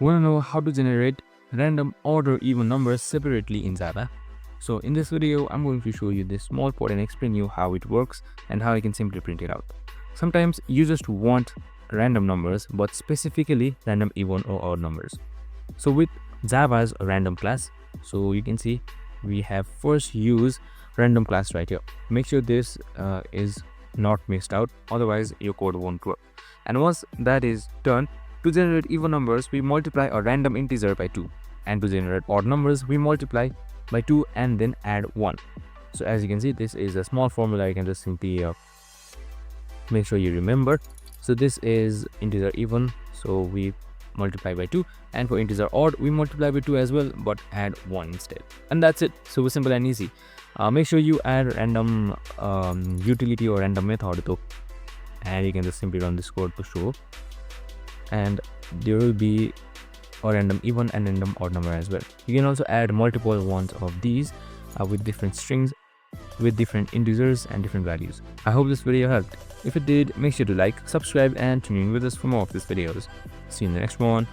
Want to know how to generate random odd or even numbers separately in Java? So in this video, I'm going to show you this small code and explain you how it works and how you can simply print it out. Sometimes you just want random numbers, but specifically random even or odd numbers. So with Java's random class, so you can see we have first use random class right here. Make sure this is not missed out, otherwise your code won't work. And once that is done, to generate even numbers, we multiply a random integer by 2. And to generate odd numbers, we multiply by 2 and then add 1. So as you can see, this is a small formula. You can just simply make sure you remember. So this is integer even, so we multiply by 2, and for integer odd, we multiply by 2 as well, but add 1 instead. And that's it. Super simple and easy. Make sure you add random utility or random method though, and you can just simply run this code to show. And there will be a random even and random odd number as well. You can also add multiple ones of these with different strings, with different integers and different values. I hope this video helped. If it did, make sure to like, subscribe and tune in with us for more of these videos. See you in the next one.